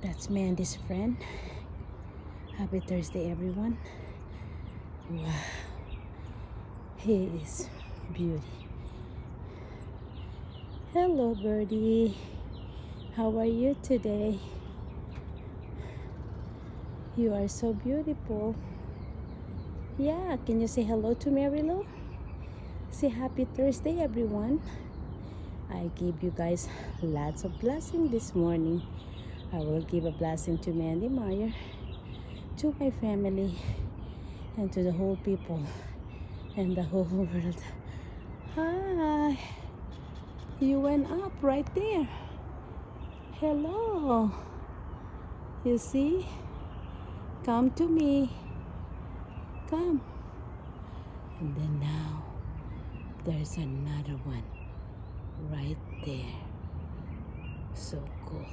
That's Mandy's friend. Happy Thursday, everyone. Wow, he is beauty. Hello, birdie. How are you today? You are so beautiful. Yeah, can you say hello to Mary Lou? Say happy Thursday, everyone. I gave you guys lots of blessing this morning. I will give a blessing to Mandy Meyer, to my family, and to the whole people and the whole world. Hi. You went up right there. Hello. You see? Come to me. Come. And then now, there's another one right there. So cool.